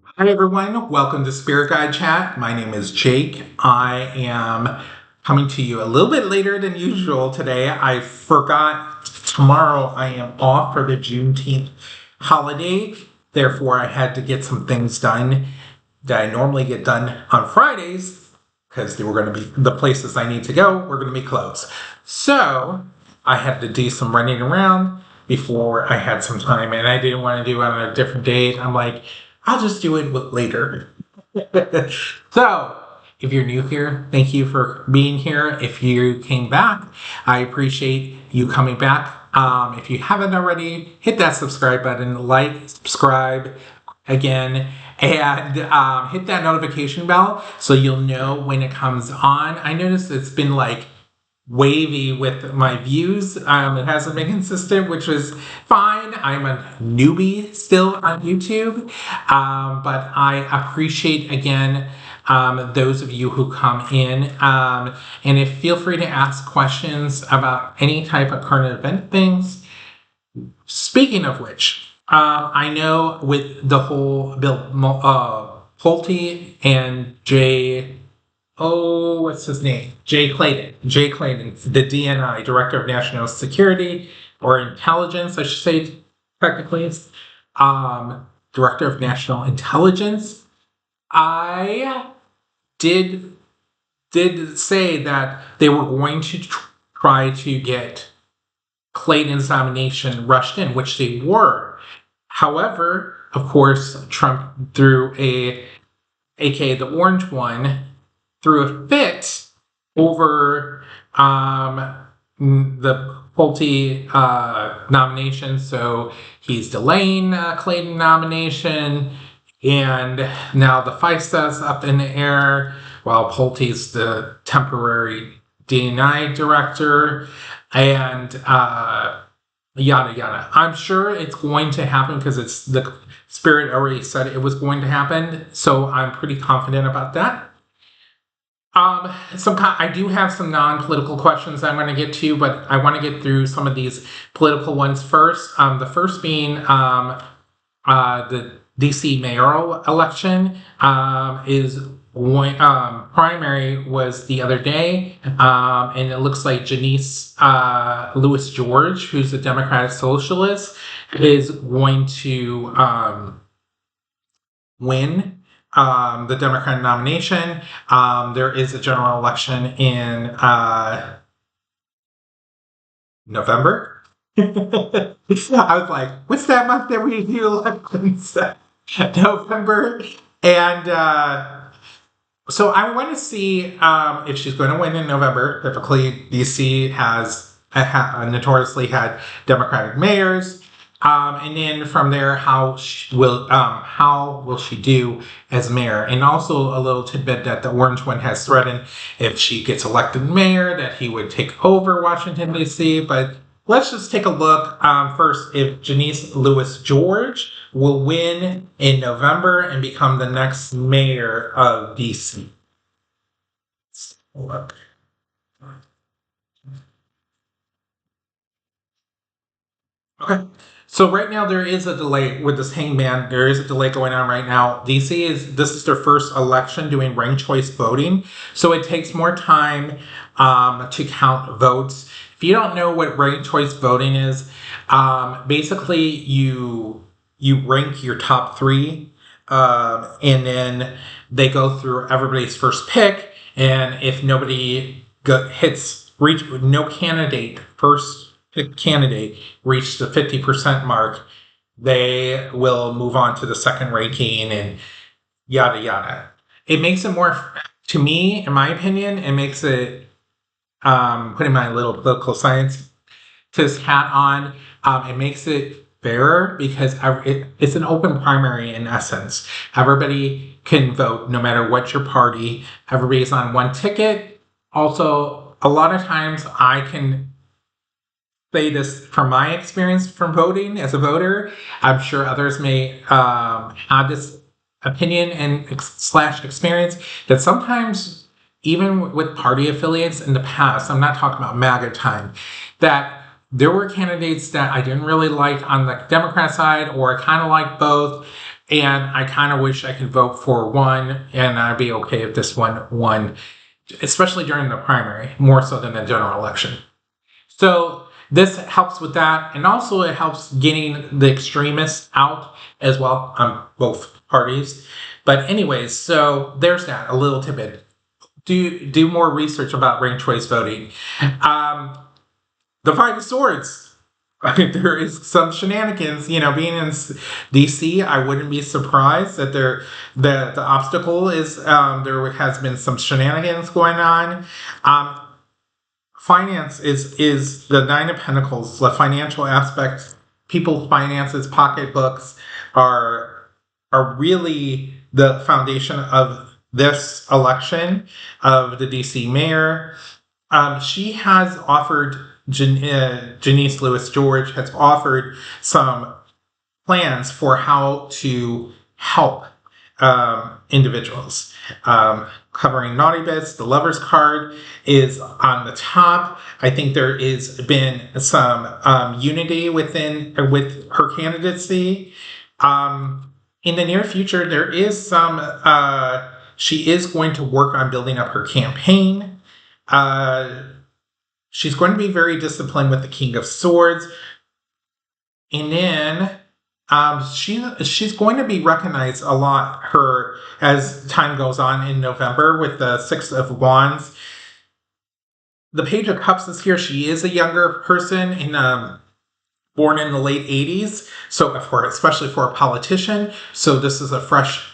Hi, everyone. Welcome to Spirit Guide Chat. My name is Jake. I am coming to you a little bit later than usual today. I forgot tomorrow I am off for the Juneteenth holiday. Therefore, I had to get some things done that I normally get done on Fridays because they were going to be the places I need to go were going to be closed. So I had to do some running around before I had some time, and I didn't want to do it on a different date. I'm like, I'll just do it later. So, if you're new here, thank you for being here. If you came back, I appreciate you coming back. If you haven't already, hit that subscribe button, like, subscribe again, and hit that notification bell so you'll know when it comes on. I noticed it's been like wavy with my views. It hasn't been consistent, which is fine. I'm a newbie still on YouTube, but I appreciate again those of you who come in. And if feel free to ask questions about any type of current event things. Speaking of which, I know with the whole Bill Pulte and what's his name? Jay Clayton, the DNI, Director of National Security or Intelligence, I should say, technically, Director of National Intelligence. I did say that they were going to try to get Clayton's nomination rushed in, which they were. However, of course, Trump threw aka the orange one, threw a fit over the Pulte nomination. So he's delaying Clayton nomination. And now the FISA's up in the air while Pulte's the temporary DNI director. And yada yada. I'm sure it's going to happen because it's the Spirit already said it was going to happen. So I'm pretty confident about that. I do have some non-political questions I'm going to get to, but I want to get through some of these political ones first. The first being the DC mayoral election primary was the other day, and it looks like Janice Lewis George, who's a Democratic Socialist, is going to win the Democratic nomination. There is a general election in November. I was like, what's that month that we do elections? November. And so I want to see if she's going to win in November. Typically, DC has notoriously had Democratic mayors. And then from there, how will she do as mayor? And also a little tidbit that the orange one has threatened if she gets elected mayor that he would take over Washington D.C. But let's just take a look first if Janice Lewis George will win in November and become the next mayor of D.C. Let's look. Okay. So right now there is a delay with this hangman. There is a delay going on right now. This is their first election doing ranked choice voting. So it takes more time to count votes. If you don't know what ranked choice voting is, basically you rank your top three, and then they go through everybody's first pick. And if nobody no candidate first candidate reach the 50% mark, they will move on to the second ranking and yada yada. It makes it more, to me, in my opinion, it makes it, putting my little political scientist hat on, it makes it fairer because it's an open primary in essence. Everybody can vote no matter what your party. Everybody's on one ticket. Also, a lot of times I can say this from my experience from voting as a voter. I'm sure others may have this opinion and / experience that sometimes, even with party affiliates in the past, I'm not talking about MAGA time, that there were candidates that I didn't really like on the Democrat side, or I kind of liked both. And I kind of wish I could vote for one, and I'd be okay if this one won, especially during the primary, more so than the general election. So this helps with that, and also it helps getting the extremists out as well on both parties. But anyways, so there's that, a little tidbit. Do more research about ranked choice voting. The Five of Swords. I mean, there is some shenanigans, being in DC. I wouldn't be surprised that the obstacle is there has been some shenanigans going on. Finance is the Nine of Pentacles, the financial aspects. People's finances, pocketbooks are really the foundation of this election of the DC mayor. She has offered, Janice Lewis George has offered some plans for how to help individuals. Covering naughty bits, the Lover's card is on the top. I think there is been some unity with her candidacy. In the near future, there is some. She is going to work on building up her campaign. She's going to be very disciplined with the King of Swords. And then she's going to be recognized a lot as time goes on in November with the Six of Wands. The Page of Cups is here. She is a younger person born in the late 80s. So especially for a politician. So this is a fresh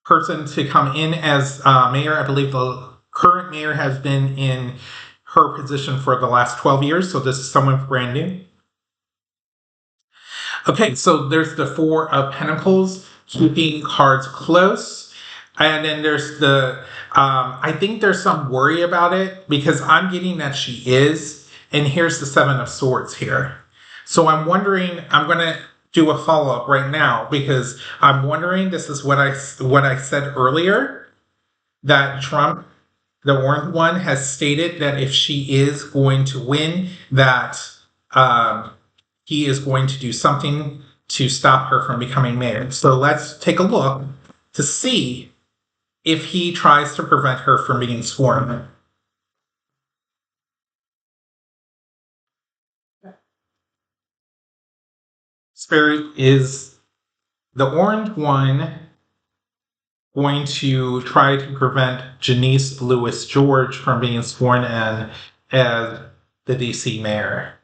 person to come in as mayor. I believe the current mayor has been in her position for the last 12 years. So this is someone brand new. Okay, so there's the Four of Pentacles, keeping cards close. And then there's I think there's some worry about it because I'm getting that she is. And here's the Seven of Swords here. So I'm wondering, I'm going to do a follow-up right now because I'm wondering, this is what I said earlier, that Trump, the orange one, has stated that if she is going to win, that he is going to do something to stop her from becoming mayor. So let's take a look to see if he tries to prevent her from being sworn. Spirit, is the orange one going to try to prevent Janice Lewis George from being sworn in as the DC mayor?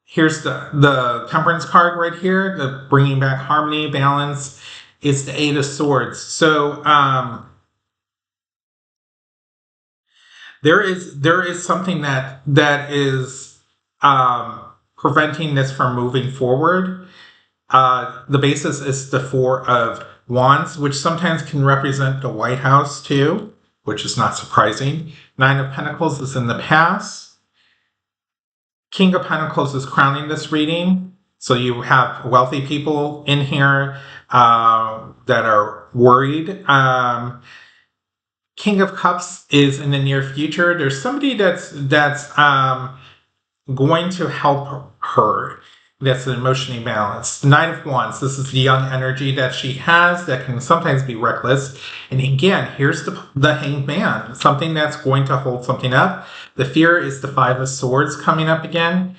Here's the Temperance card right here, the bringing back harmony, balance. It's the Eight of Swords. So there is something that is preventing this from moving forward. The basis is the Four of Wands, which sometimes can represent the White House too, which is not surprising. Nine of Pentacles is in the past. King of Pentacles is crowning this reading. So you have wealthy people in here that are worried. King of Cups is in the near future. There's somebody that's going to help her. That's an emotionally balanced. Nine of Wands. This is the young energy that she has that can sometimes be reckless. And again, here's the Hanged Man, something that's going to hold something up. The fear is the Five of Swords coming up again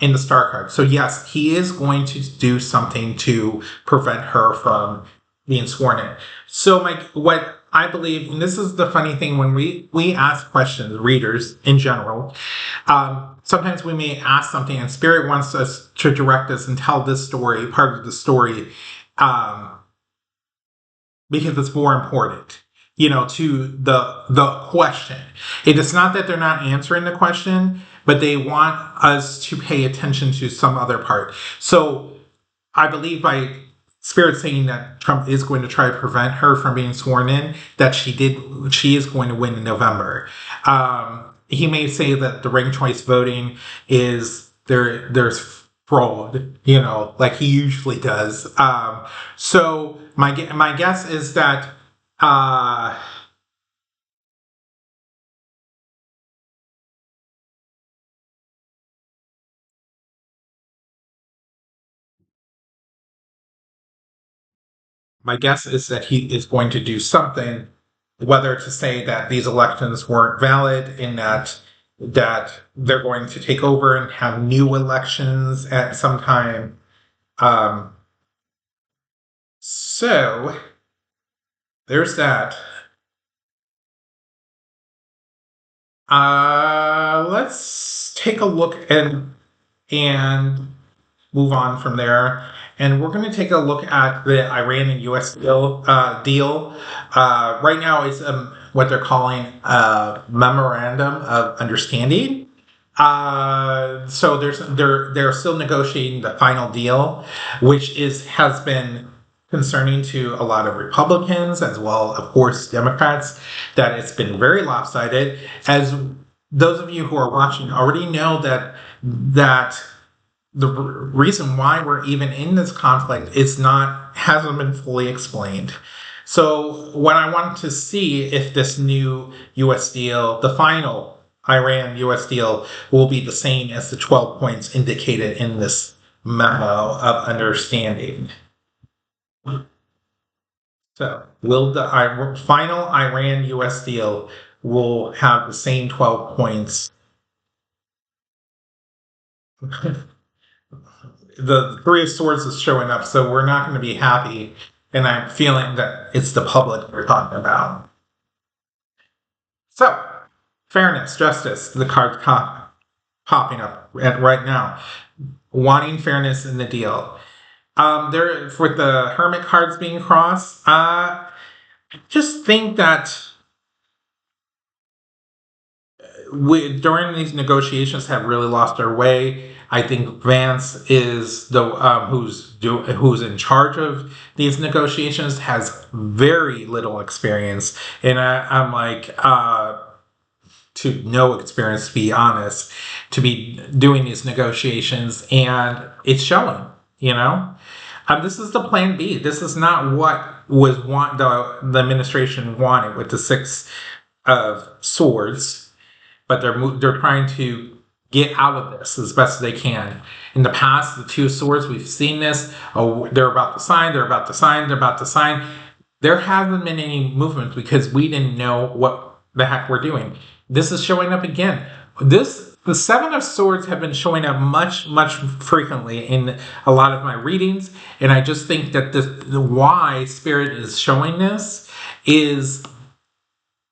in the Star card. So yes, he is going to do something to prevent her from being sworn in. So what I believe, and this is the funny thing, when we ask questions, readers in general, sometimes we may ask something and Spirit wants us to direct us and tell this story, part of the story, because it's more important, to the question. It is not that they're not answering the question, but they want us to pay attention to some other part. So I believe by Spirit saying that Trump is going to try to prevent her from being sworn in, that she is going to win in November. He may say that the ranked choice voting is there's fraud, like he usually does. So my guess is that my guess is that he is going to do something, whether to say that these elections weren't valid and that they're going to take over and have new elections at some time. So there's that. Let's take a look and move on from there. And we're going to take a look at the Iran and U.S. deal. Right now, it's what they're calling a memorandum of understanding. So they're still negotiating the final deal, which has been concerning to a lot of Republicans as well, of course, Democrats. That it's been very lopsided. As those of you who are watching already know that the reason why we're even in this conflict hasn't been fully explained. So what I wanted to see if this new U.S. deal, the final Iran-U.S. deal, will be the same as the 12 points indicated in this memo of understanding. So will the final Iran-U.S. deal will have the same 12 points? The Three of Swords is showing up, so we're not going to be happy. And I'm feeling that it's the public we're talking about. So, fairness, justice, the card's popping up right now. Wanting fairness in the deal. There, with the Hermit cards being crossed, just think that during these negotiations have really lost their way. I think Vance is the who's in charge of these negotiations, has very little experience, and I'm like to no experience, to be honest, to be doing these negotiations, and it's showing. This is the plan B. This is not what the administration wanted with the Six of Swords. But they're trying to get out of this as best as they can. In the past, the Two of Swords, we've seen this. Oh, they're about to sign. They're about to sign. They're about to sign. There hasn't been any movement because we didn't know what the heck we're doing. This is showing up again. The Seven of Swords have been showing up much, much frequently in a lot of my readings, and I just think that why Spirit is showing this is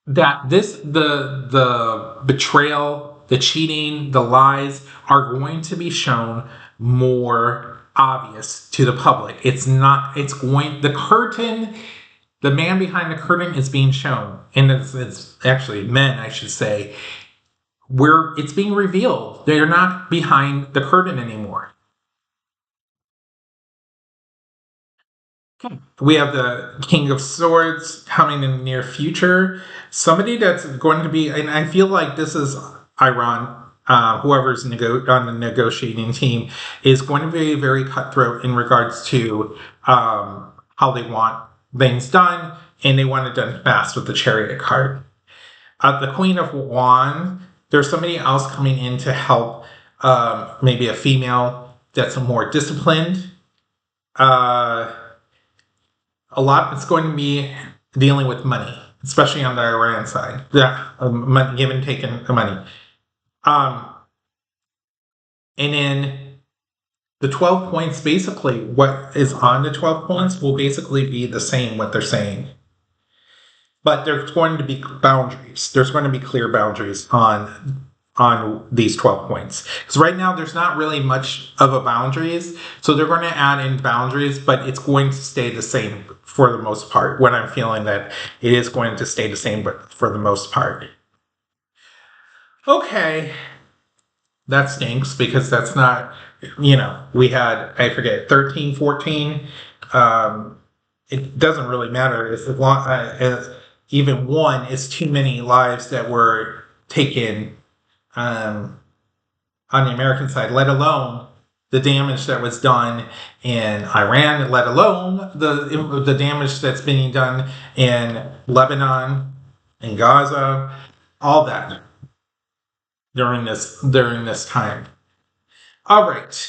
that the betrayal, the cheating, the lies are going to be shown more obvious to the public. The curtain, the man behind the curtain is being shown. And it's actually men, I should say, where it's being revealed. They're not behind the curtain anymore. We have the King of Swords coming in the near future. Somebody that's going to be, and I feel like this is Iran, whoever's on the negotiating team, is going to be very cutthroat in regards to how they want things done, and they want it done fast with the Chariot card. The Queen of Wands, there's somebody else coming in to help, maybe a female that's more disciplined. A lot it's going to be dealing with money, especially on the Iran side. Yeah, give and take money. And then the 12 points, basically what is on the 12 points will basically be the same what they're saying. But there's going to be boundaries. There's going to be clear boundaries on these 12 points. Because right now there's not really much of a boundaries. So they're going to add in boundaries, but it's going to stay the same for the most part. When I'm feeling that it is going to stay the same, but for the most part. Okay. That stinks because that's not, we had, I forget, 13, 14. It doesn't really matter as long as even one is too many lives that were taken on the American side, let alone the damage that was done in Iran, let alone the damage that's being done in Lebanon, in Gaza, all that during this time. All right.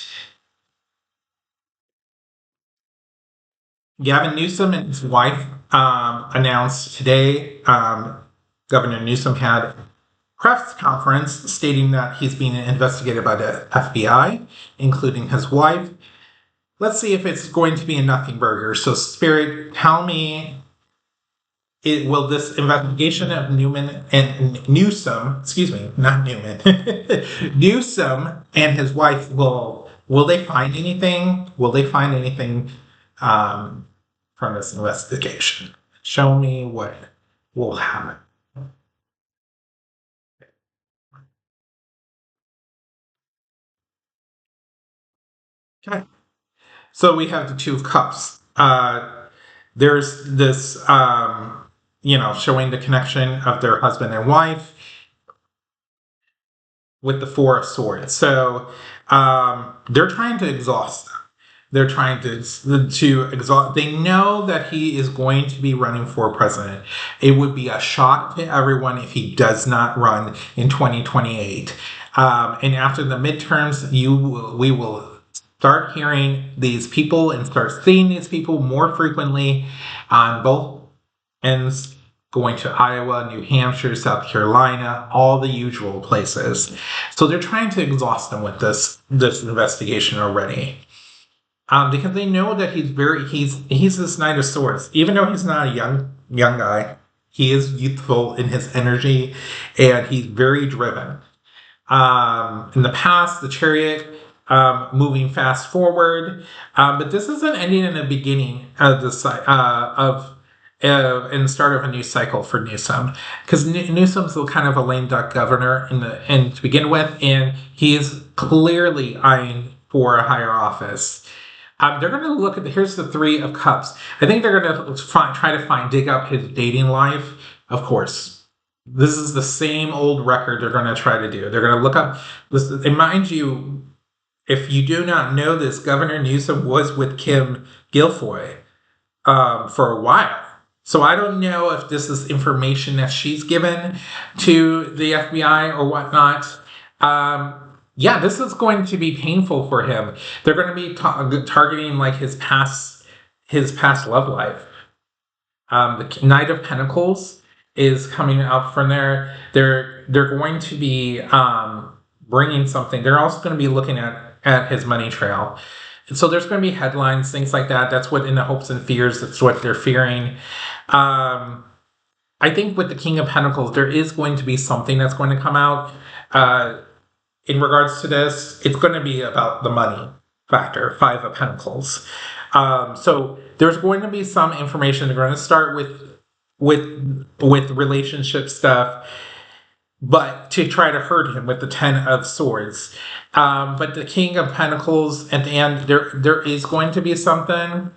Gavin Newsom and his wife announced today. Governor Newsom had a press conference stating that he's being investigated by the FBI, including his wife. Let's see if it's going to be a nothing burger. So, Spirit, tell me, will this investigation of Newman and Newsom, excuse me, not Newman, Newsom and his wife, will they find anything? Will they find anything from this investigation? Show me what will happen. Okay. So we have the Two of Cups. There's this, showing the connection of their husband and wife with the Four of Swords. So they're trying to exhaust them. They're trying to exhaust. They know that he is going to be running for president. It would be a shock to everyone if he does not run in 2028. And after the midterms, we will start hearing these people and start seeing these people more frequently on both ends, going to Iowa, New Hampshire, South Carolina, all the usual places. So they're trying to exhaust them with this investigation already. Because they know that he's this Knight of Swords. Even though he's not a young guy, he is youthful in his energy, and he's very driven. In the past, the Chariot, moving fast forward, but this is an ending and a beginning of the in the start of a new cycle for Newsom, because Newsom's kind of a lame duck governor to begin with, and he is clearly eyeing for a higher office. They're going to look at here's the Three of Cups. I think they're going to dig up his dating life. Of course, this is the same old record they're going to try to do. They're going to look up this, and mind you, if you do not know this, Governor Newsom was with Kim Guilfoyle for a while. So I don't know if this is information that she's given to the FBI or whatnot. This is going to be painful for him. They're going to be targeting like his past love life. The Knight of Pentacles is coming up from there. They're going to be bringing something. They're also going to be looking at his money trail. And so there's going to be headlines, things like that. That's what, in the hopes and fears, that's what they're fearing. I think with the King of Pentacles, there is going to be something that's going to come out. In regards to this, it's going to be about the money factor, Five of Pentacles. So there's going to be some information. They're going to start with relationship stuff, but to try to hurt him with the Ten of Swords. But the King of Pentacles, at the end, there is going to be something.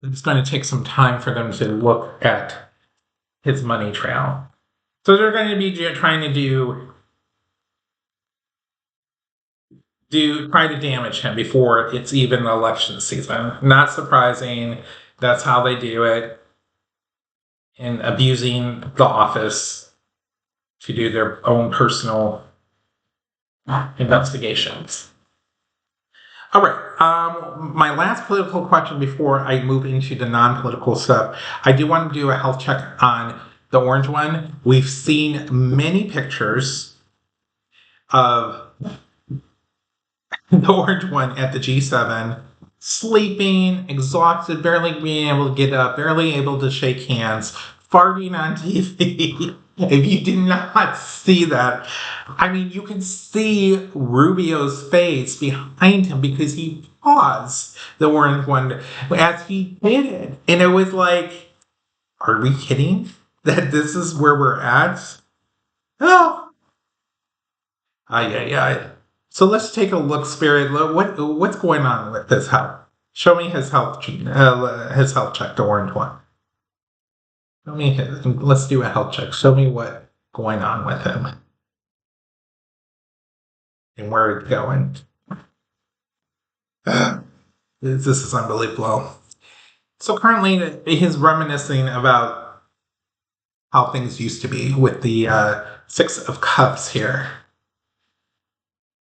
It's going to take some time for them to look at his money trail. So they're going to be trying to try to damage him before it's even election season. Not surprising. That's how they do it. And abusing the office to do their own personal investigations. All right. My last political question before I move into the non-political stuff. I do want to do a health check on the orange one. We've seen many pictures of the orange one at the G7, sleeping, exhausted, barely being able to get up, barely able to shake hands, farting on TV. If you did not see that, I mean, you can see Rubio's face behind him because he paused the orange one as he did it. And it was like, are we kidding that this is where we're at? Oh. Ay. So let's take a look, Spirit. What's going on with his health? Show me his health check, the orange one. Let's do a health check. Show me what's going on with him and where it's going. This is unbelievable. So currently, he's reminiscing about how things used to be with the Six of Cups here.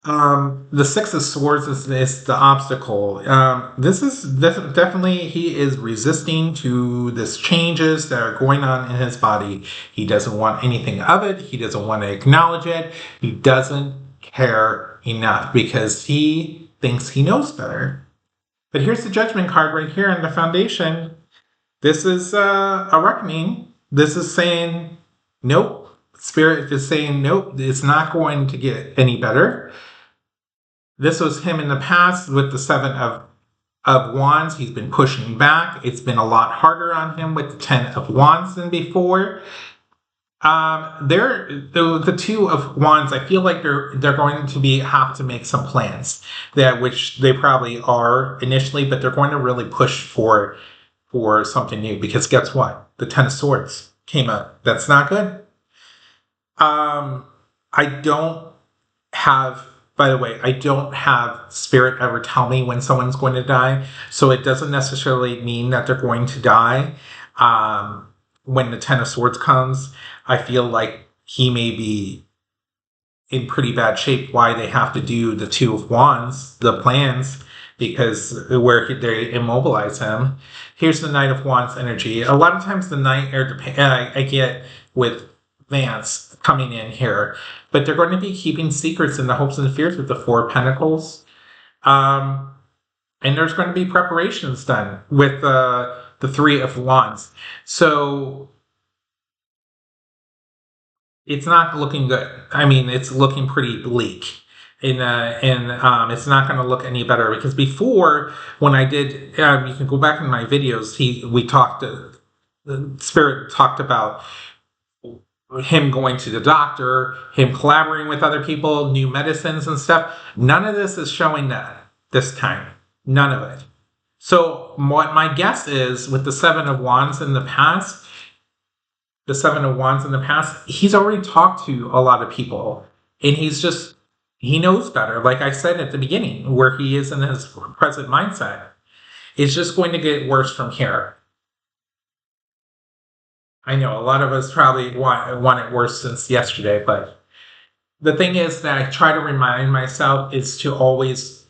The Six of Swords is the obstacle. This is definitely he is resisting to this changes that are going on in his body. He doesn't want anything of it. He doesn't want to acknowledge it. He doesn't care enough because he thinks he knows better. But here's the Judgment card right here in the Foundation. This is a reckoning. This is saying, nope. Spirit is saying, nope, it's not going to get any better. This was him in the past with the Seven of Wands. He's been pushing back. It's been a lot harder on him with the Ten of Wands than before. The Two of Wands. I feel like they're going to have to make some plans which they probably are initially, but they're going to really push for something new because guess what? The Ten of Swords came up. That's not good. I don't have. By the way, I don't have Spirit ever tell me when someone's going to die, so it doesn't necessarily mean that they're going to die. When the Ten of Swords comes, I feel like he may be in pretty bad shape. Why they have to do the Two of Wands, the plans, because where they immobilize him. Here's the Knight of Wands energy. A lot of times the Knight I get with Vance coming in here, but they're going to be keeping secrets in the hopes and fears with the Four of Pentacles. And there's going to be preparations done with the Three of Wands. So it's not looking good. I mean, it's looking pretty bleak. And it's not going to look any better because before, when I did, you can go back in my videos, the Spirit talked about him going to the doctor, him collaborating with other people, new medicines and stuff. None of this is showing that this time. None of it. So what my guess is with the Seven of Wands in the past, he's already talked to a lot of people and he knows better. Like I said at the beginning, where he is in his present mindset. It's just going to get worse from here. I know a lot of us probably want it worse since yesterday, but the thing is that I try to remind myself is to always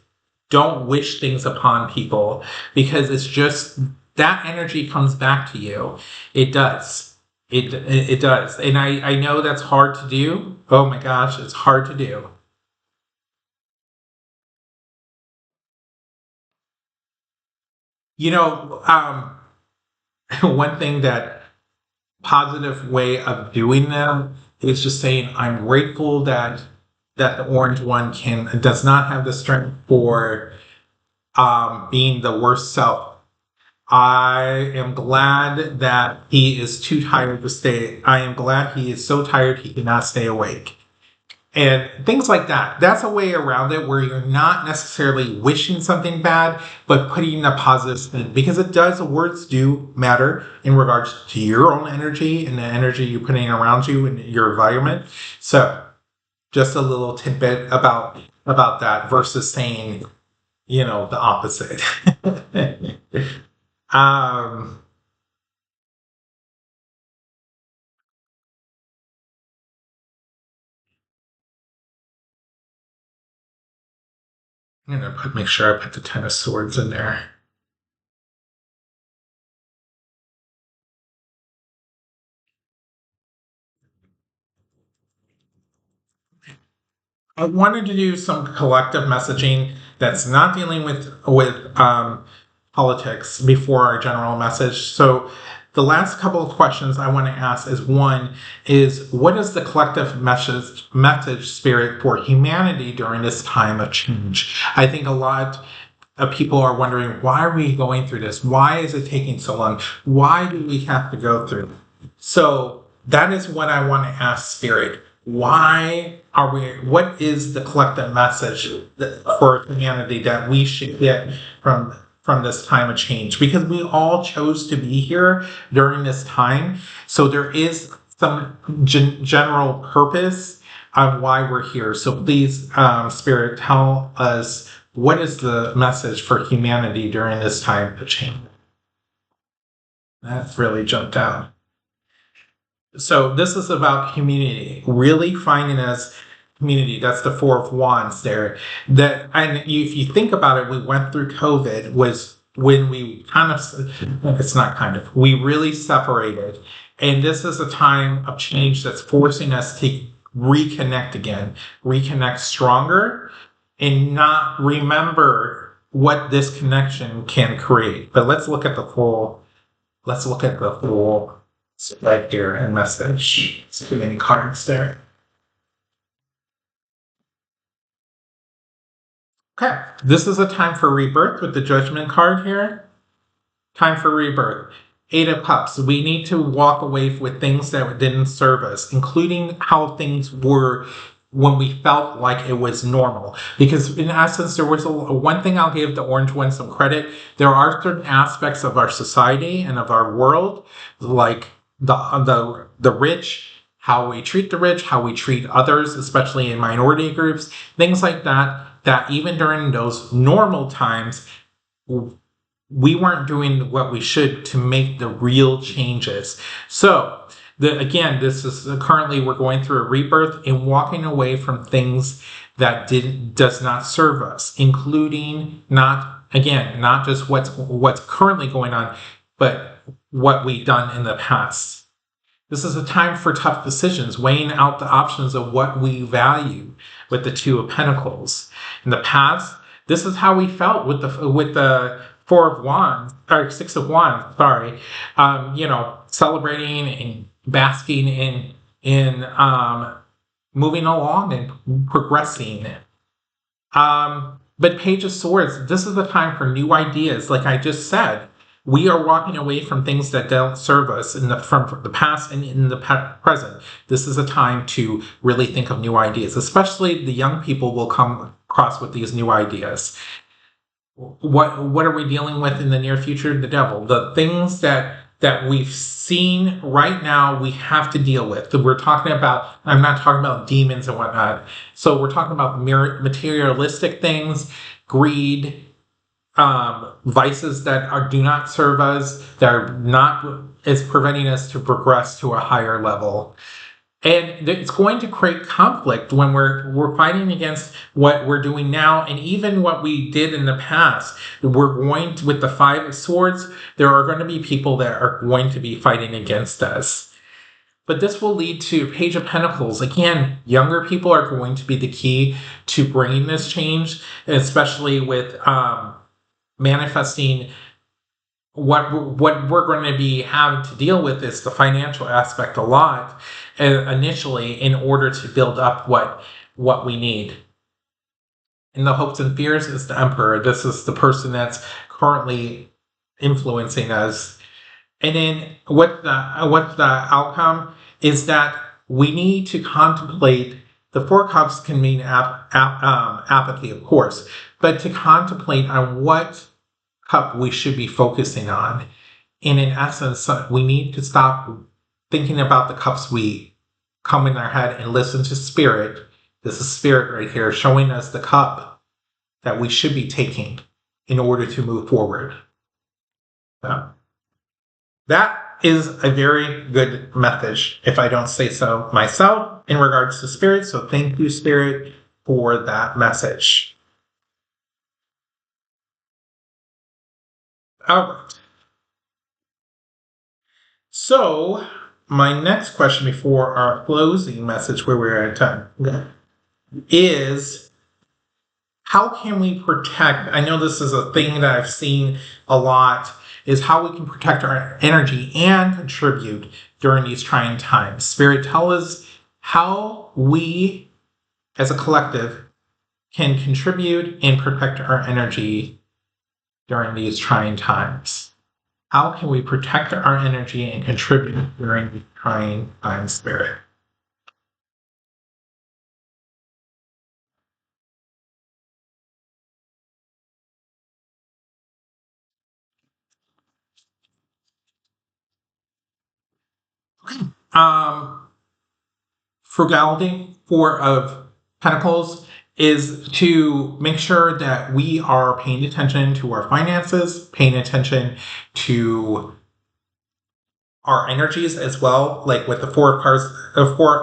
don't wish things upon people because it's just that energy comes back to you. It does. It does. And I know that's hard to do. Oh my gosh, it's hard to do. You know, one thing that positive way of doing them is just saying I'm grateful that the orange one does not have the strength for being the worst self. I am glad that he is too tired to stay. I am glad he is so tired he cannot stay awake. And things like that. That's a way around it where you're not necessarily wishing something bad, but putting a positive spin. Because words do matter in regards to your own energy and the energy you're putting around you and your environment. So just a little tidbit about that versus saying, the opposite. um, I'm going to make sure I put the Ten of Swords in there. I wanted to do some collective messaging that's not dealing with politics before our general message. So the last couple of questions I want to ask is what is the collective message spirit for humanity during this time of change? I think a lot of people are wondering, why are we going through this? Why is it taking so long? Why do we have to go through? So that is what I want to ask spirit. What is the collective message for humanity that we should get from this time of change? Because we all chose to be here during this time. So there is some general purpose of why we're here. So please, Spirit, tell us what is the message for humanity during this time of change? That really jumped out. So this is about community, really finding us community. That's the Four of Wands there. That, and if you think about it, we went through COVID, was when we it's not kind of, we really separated. And this is a time of change that's forcing us to reconnect again, reconnect stronger, and not remember what this connection can create. But let's look at the full right here and message. Too many cards there. Okay, this is a time for rebirth with the Judgment card here. Time for rebirth. Eight of Cups. We need to walk away with things that didn't serve us, including how things were when we felt like it was normal. Because in essence, there was one thing I'll give the orange one some credit. There are certain aspects of our society and of our world, like the rich, how we treat the rich, how we treat others, especially in minority groups, things like that, that even during those normal times, we weren't doing what we should to make the real changes. So, again, this is currently we're going through a rebirth and walking away from things that does not serve us, including not just what's currently going on, but what we've done in the past. This is a time for tough decisions, weighing out the options of what we value with the Two of Pentacles. In the past, this is how we felt with the Four of Wands, or Six of Wands, sorry. Celebrating and basking in moving along and progressing. But Page of Swords, this is the time for new ideas. Like I just said, we are walking away from things that don't serve us from the past and in the present. This is a time to really think of new ideas, especially the young people will come across with these new ideas. What are we dealing with in the near future? The devil. The things that we've seen right now, we have to deal with. I'm not talking about demons and whatnot. So we're talking about materialistic things, greed, vices that do not serve us, is preventing us to progress to a higher level. And it's going to create conflict when we're fighting against what we're doing now, and even what we did in the past. With the Five of Swords, there are going to be people that are going to be fighting against us. But this will lead to Page of Pentacles. Again, younger people are going to be the key to bringing this change, especially with manifesting. What we're going to be having to deal with is the financial aspect a lot initially, in order to build up what we need. In the Hopes and Fears is the Emperor. This is the person that's currently influencing us. And then what the outcome is that we need to contemplate. The Four Cups can mean apathy, of course, but to contemplate on what cup we should be focusing on. And in essence, we need to stop thinking about the cups we come in our head and listen to Spirit. This is Spirit right here showing us the cup that we should be taking in order to move forward. That is a very good message, if I don't say so myself, in regards to Spirit. So thank you, Spirit, for that message. All right. So, my next question before our closing message, where we're at time, is how can we protect? I know this is a thing that I've seen a lot, is how we can protect our energy and contribute during these trying times. Spirit, tell us how we, as a collective, can contribute and protect our energy during these trying times. How can we protect our energy and contribute during these trying times, Spirit? Okay. Frugality, Four of Pentacles, is to make sure that we are paying attention to our finances, paying attention to our energies as well. Like with the Four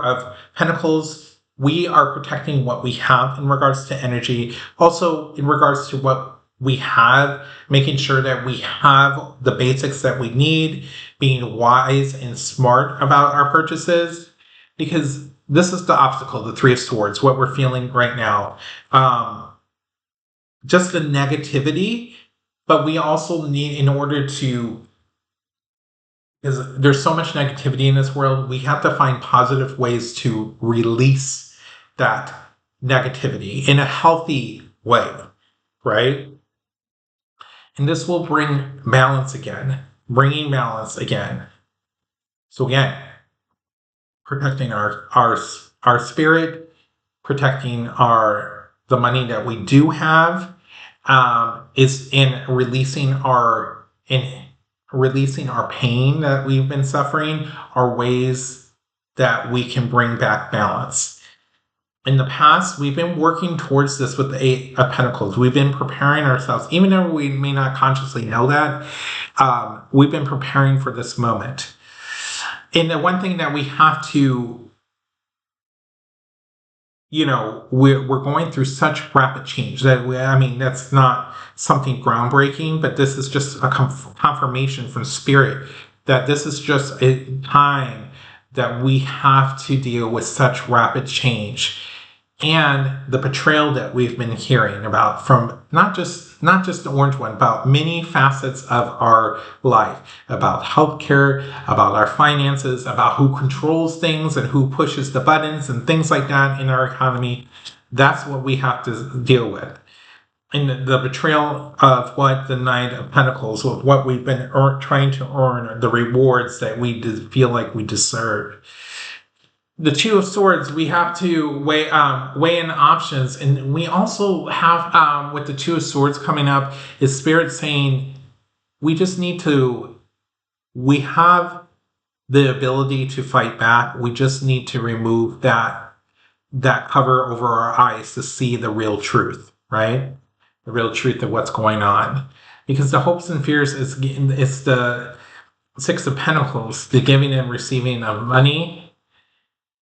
of Pentacles, we are protecting what we have in regards to energy. Also, in regards to what we have, making sure that we have the basics that we need, being wise and smart about our purchases, because this is the obstacle, the Three of Swords, what we're feeling right now. Just the negativity, but we also need, in order to, because there's so much negativity in this world, we have to find positive ways to release that negativity in a healthy way, right? And this will bring balance again, bringing balance again. So again, protecting our spirit, protecting the money that we do have, is in releasing our pain that we've been suffering, are ways that we can bring back balance. In the past, we've been working towards this with the Eight of Pentacles. We've been preparing ourselves, even though we may not consciously know that. We've been preparing for this moment. And the one thing that we have to, we're going through such rapid change that that's not something groundbreaking, but this is just a confirmation from Spirit that this is just a time that we have to deal with such rapid change. And the betrayal that we've been hearing about from not just the orange one, about many facets of our life, about healthcare, about our finances, about who controls things and who pushes the buttons and things like that in our economy. That's what we have to deal with. And the betrayal of what the Knight of Pentacles, with what we've been trying to earn, the rewards that we feel like we deserve. The Two of Swords, we have to weigh in options. And we also have, with the Two of Swords coming up, is Spirit saying we have the ability to fight back. We just need to remove that cover over our eyes to see the real truth, right? The real truth of what's going on. Because the hopes and fears is the Six of Pentacles, the giving and receiving of money.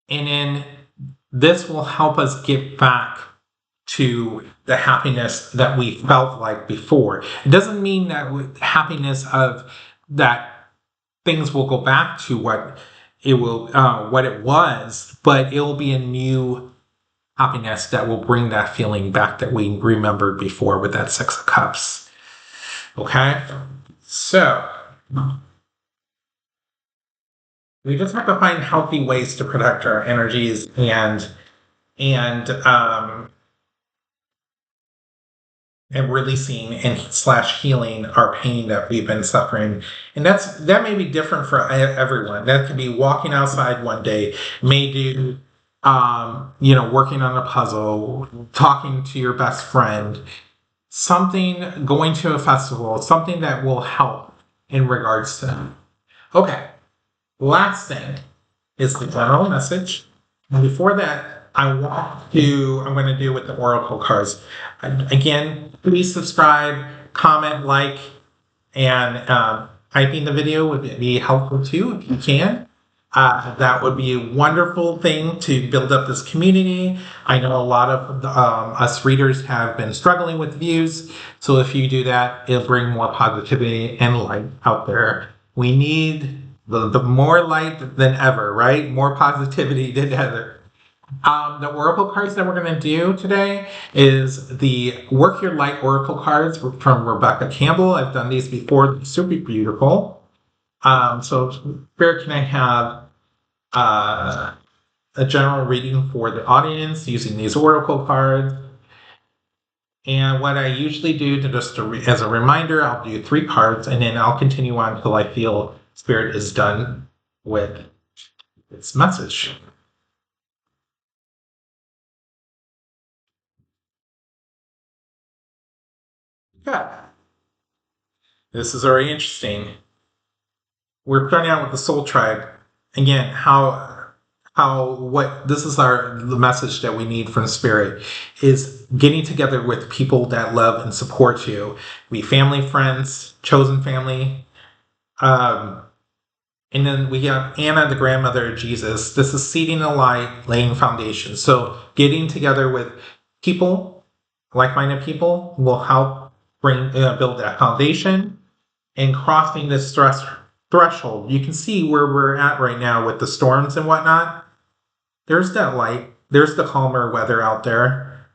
And then this will help us get back to the happiness that we felt like before. It doesn't mean that happiness of that things will go back to what it was, but it will be a new happiness that will bring that feeling back that we remembered before with that Six of Cups. Okay? So we just have to find healthy ways to protect our energies and releasing and / healing our pain that we've been suffering. And that may be different for everyone. That could be walking outside one day, may do working on a puzzle, talking to your best friend, something, going to a festival, something that will help in regards to that. Okay. Last thing is the general message. And before that, I'm going to do with the Oracle cards. Again, please subscribe, comment, like, and typing the video would be helpful too if you can. That would be a wonderful thing to build up this community. I know a lot of us readers have been struggling with views. So if you do that, it'll bring more positivity and light out there. We need the more light than ever, right? More positivity than ever. The Oracle cards that we're going to do today is the Work Your Light Oracle cards from Rebecca Campbell. I've done these before. They're super beautiful. So Spirit, can I have a general reading for the audience using these Oracle cards? And what I usually do, as a reminder, I'll do 3 cards, and then I'll continue on until I feel Spirit is done with its message. Yeah. This is very interesting. We're starting out with the Soul Tribe. Again, this is the message that we need from Spirit is getting together with people that love and support you. Be family, friends, chosen family, And then we have Anna, the grandmother of Jesus. This is seeding a light, laying foundation. So getting together with people, like-minded people, will help build that foundation. And crossing this threshold, you can see where we're at right now with the storms and whatnot. There's that light. There's the calmer weather out there.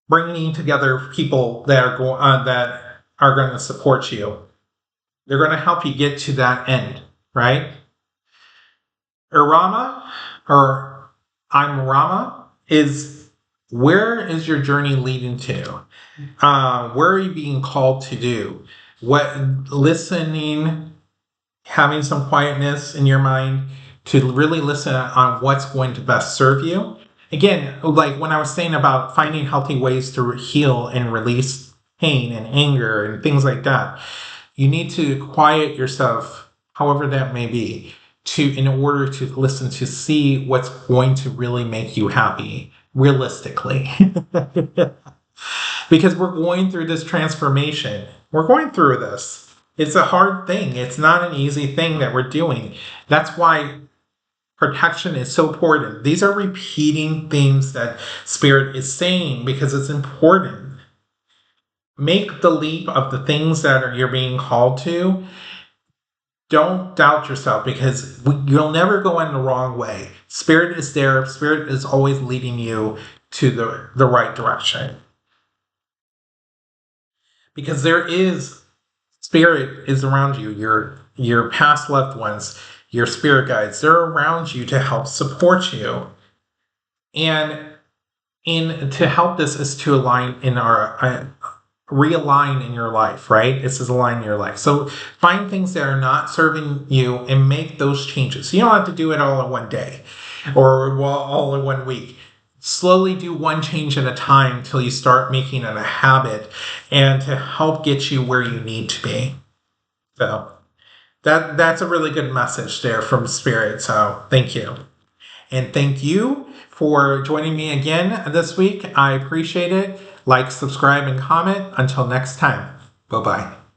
Bringing together people that are going to support you. They're going to help you get to that end, right? Irama, or I'm Rama, is where is your journey leading to? Where are you being called to do? What listening, having some quietness in your mind to really listen on what's going to best serve you. Again, like when I was saying about finding healthy ways to heal and release pain and anger and things like that, you need to quiet yourself, however that may be, in order to listen to see what's going to really make you happy, realistically. Because we're going through this transformation. We're going through this. It's a hard thing. It's not an easy thing that we're doing. That's why protection is so important. These are repeating things that Spirit is saying because it's important. Make the leap of the things that you're being called to. Don't doubt yourself because you'll never go in the wrong way. Spirit is there. Spirit is always leading you to the right direction. Because Spirit is around you. Your past loved ones, your spirit guides, they're around you to help support you. And to help this is to align realign in your life, right? This is align your life. So find things that are not serving you and make those changes. You don't have to do it all in one day or all in 1 week. Slowly do one change at a time till you start making it a habit and to help get you where you need to be. So that's a really good message there from Spirit. So thank you. And thank you for joining me again this week. I appreciate it. Like, subscribe, and comment. Until next time. Bye-bye.